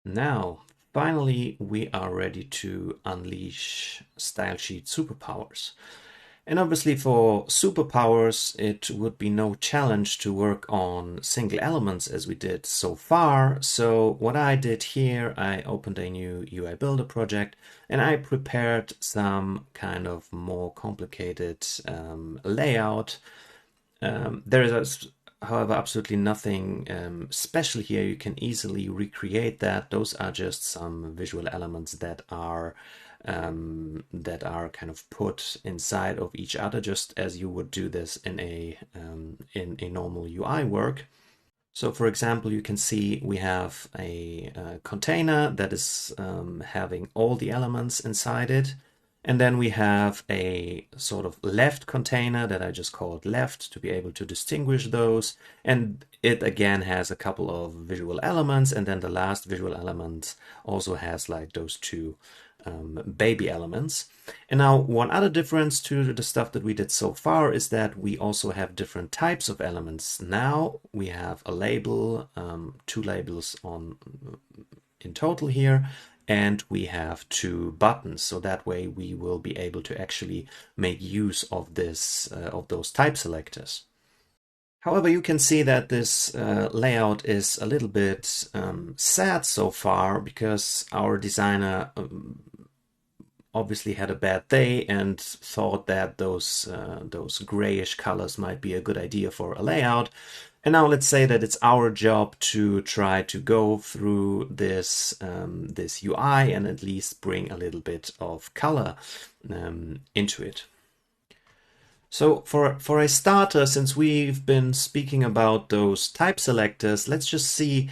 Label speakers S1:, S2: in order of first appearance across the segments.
S1: Now, finally, we are ready to unleash style sheet superpowers. And obviously for superpowers, it would be no challenge to work on single elements as we did so far. So what I did here, I opened a new UI Builder project and I prepared some kind of more complicated layout. There is, however, absolutely nothing special here. You can easily recreate that. Those are just some visual elements that are kind of put inside of each other, just as you would do this in a normal UI work. So, for example, you can see we have a container that is having all the elements inside it. And then we have a sort of left container that I just called left to be able to distinguish those. And it again has a couple of visual elements. And then the last visual element also has like those two baby elements. And now one other difference to the stuff that we did so far is that we also have different types of elements. Now we have a label, two labels in total here, and we have two buttons. So that way we will be able to actually make use of this of those type selectors. However, you can see that this layout is a little bit sad so far because our designer obviously had a bad day and thought that those grayish colors might be a good idea for a layout. And now let's say that it's our job to try to go through this this UI and at least bring a little bit of color into it. So for a starter, since we've been speaking about those type selectors, let's just see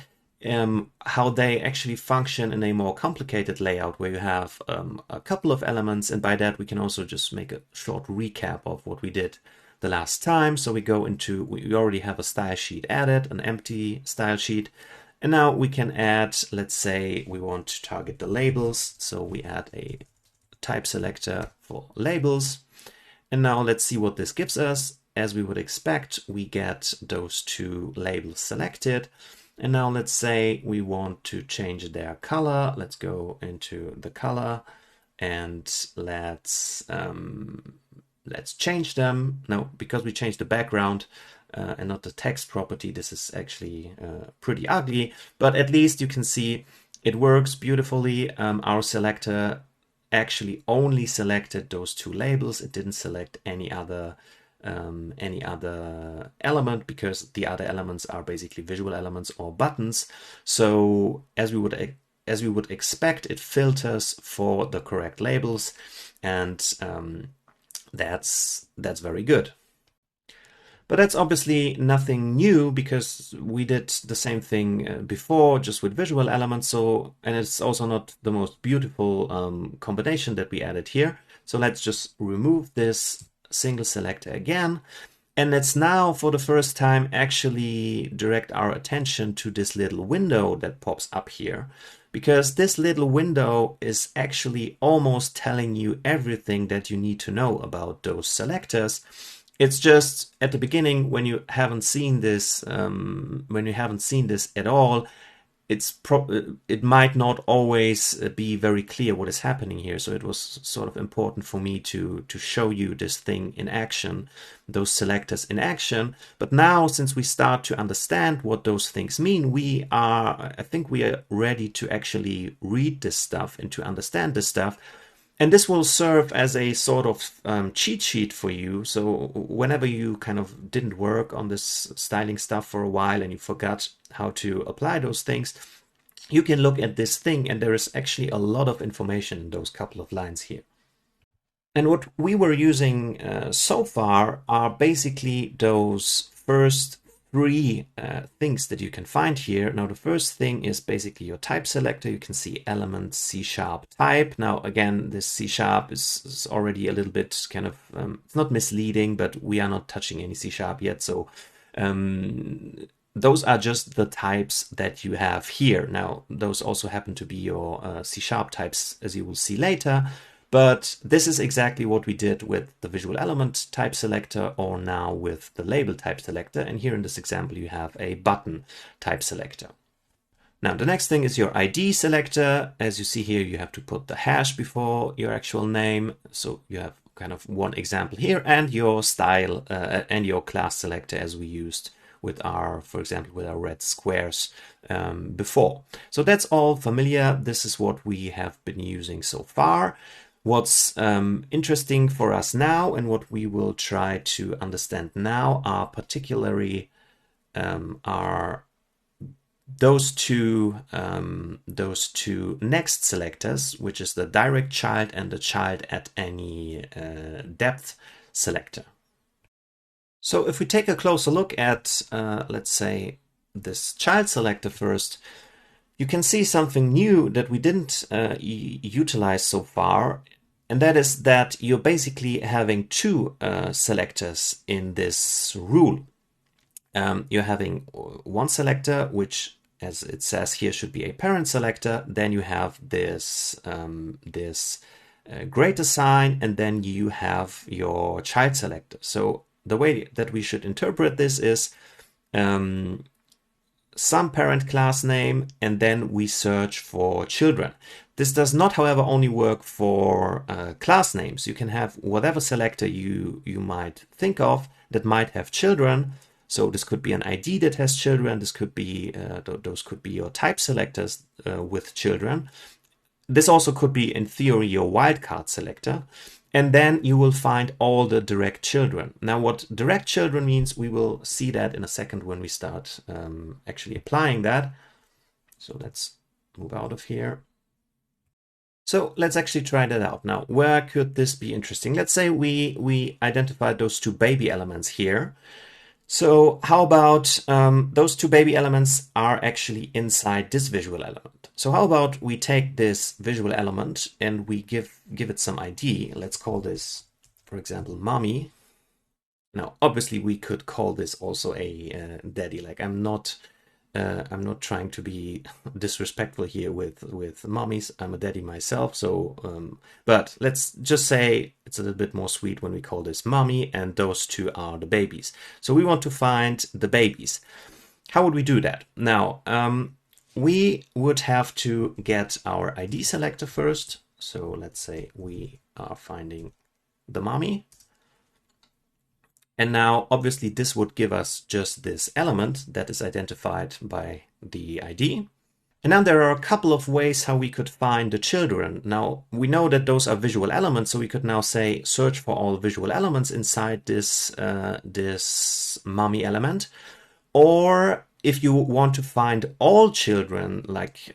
S1: how they actually function in a more complicated layout where you have a couple of elements, and by that we can also just make a short recap of what we did the last time. So we already have a style sheet added, an empty style sheet, and now we can add, let's say we want to target the labels, so we add a type selector for labels. And now let's see what this gives us. As we would expect, we get those two labels selected. And now let's say we want to change their color. Let's go into the color and let's change them. Now, because we changed the background and not the text property, this is actually pretty ugly, but at least you can see it works beautifully. Our selector actually only selected those two labels. It didn't select any other element because the other elements are basically visual elements or buttons. So as we would expect, it filters for the correct labels, and that's very good. But that's obviously nothing new because we did the same thing before, just with visual elements. So, and it's also not the most beautiful combination that we added here. So let's just remove this single selector again. And let's now, for the first time, actually direct our attention to this little window that pops up here. Because this little window is actually almost telling you everything that you need to know about those selectors. It's just at the beginning when you haven't seen this, at all, it might not always be very clear what is happening here. So it was sort of important for me to show you this thing in action, those selectors in action. But now, since we start to understand what those things mean, I think we are ready to actually read this stuff and to understand this stuff. And this will serve as a sort of cheat sheet for you. So whenever you kind of didn't work on this styling stuff for a while and you forgot how to apply those things, you can look at this thing, and there is actually a lot of information in those couple of lines here. And what we were using so far are basically those first three things that you can find here. Now, the first thing is basically your type selector. You can see element C# type. Now, again, this C# is already a little bit kind of, it's not misleading, but we are not touching any C# yet. So those are just the types that you have here. Now, those also happen to be your C# types, as you will see later. But this is exactly what we did with the visual element type selector, or now with the label type selector. And here in this example, you have a button type selector. Now, the next thing is your ID selector. As you see here, you have to put the hash before your actual name. So you have kind of one example here, and your style and your class selector as we used with our, for example, with our red squares before. So that's all familiar. This is what we have been using so far. What's interesting for us now and what we will try to understand now are particularly are those two next selectors, which is the direct child and the child at any depth selector. So if we take a closer look at, let's say, this child selector first, you can see something new that we didn't utilize so far, and that is that you're basically having two selectors in this rule. You're having one selector, which, as it says here, should be a parent selector. Then you have this greater sign, and then you have your child selector. So the way that we should interpret this is some parent class name, and then we search for children. This does not, however, only work for class names. You can have whatever selector you might think of that might have children. So this could be an ID that has children. This could be those could be your type selectors with children. This also could be, in theory, your wildcard selector. And then you will find all the direct children. Now, what direct children means, we will see that in a second when we start actually applying that. So let's move out of here. So let's actually try that out. Now, where could this be interesting? Let's say we identified those two baby elements here. So how about those two baby elements are actually inside this visual element. So how about we take this visual element and we give it some ID. Let's call this, for example, mommy. Now, obviously, we could call this also a daddy. Like I'm not trying to be disrespectful here with mommies. I'm a daddy myself. So, but let's just say it's a little bit more sweet when we call this mommy, and those two are the babies. So we want to find the babies. How would we do that? Now, we would have to get our ID selector first. So let's say we are finding the mommy. And now, obviously, this would give us just this element that is identified by the ID. And now there are a couple of ways how we could find the children. Now, we know that those are visual elements, so we could now say search for all visual elements inside this, this mommy element. Or if you want to find all children, like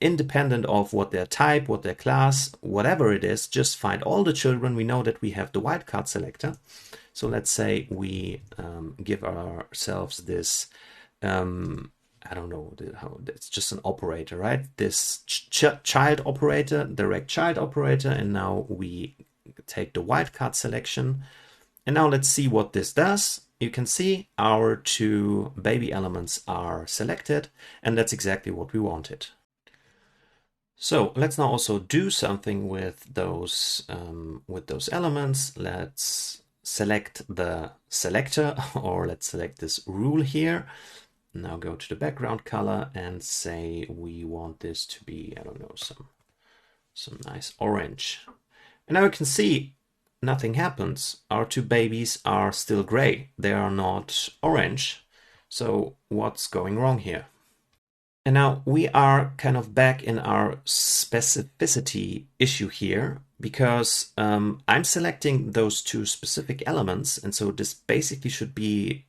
S1: independent of what their type, what their class, whatever it is, just find all the children. We know that we have the wildcard selector. So let's say we give ourselves this, I don't know how, it's just an operator, right? This child operator, direct child operator, and now we take the wildcard selection. And now let's see what this does. You can see our two baby elements are selected, and that's exactly what we wanted. So let's now also do something with those elements. Let's select the selector, or let's select this rule here. Now go to the background color and say we want this to be, I don't know, some nice orange. And now you can see nothing happens. Our two babies are still gray. They are not orange. So what's going wrong here? And now we are kind of back in our specificity issue here, because I'm selecting those two specific elements, and so this basically should be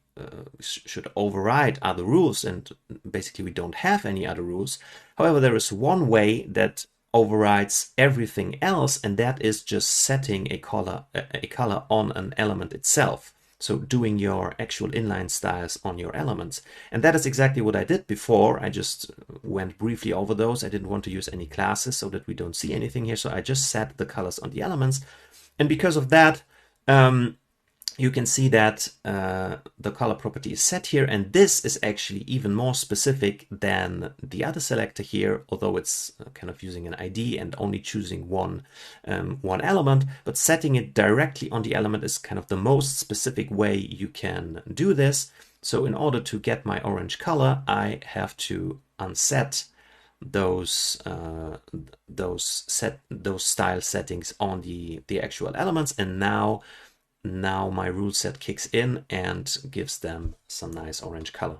S1: should override other rules, and basically we don't have any other rules. However, there is one way that overrides everything else, and that is just setting a color on an element itself. So doing your actual inline styles on your elements. And that is exactly what I did before. I just went briefly over those. I didn't want to use any classes so that we don't see anything here. So I just set the colors on the elements. And because of that, you can see that the color property is set here. And this is actually even more specific than the other selector here, although it's kind of using an ID and only choosing one element. But setting it directly on the element is kind of the most specific way you can do this. So in order to get my orange color, I have to unset those style settings on the actual elements, and now my rule set kicks in and gives them some nice orange color.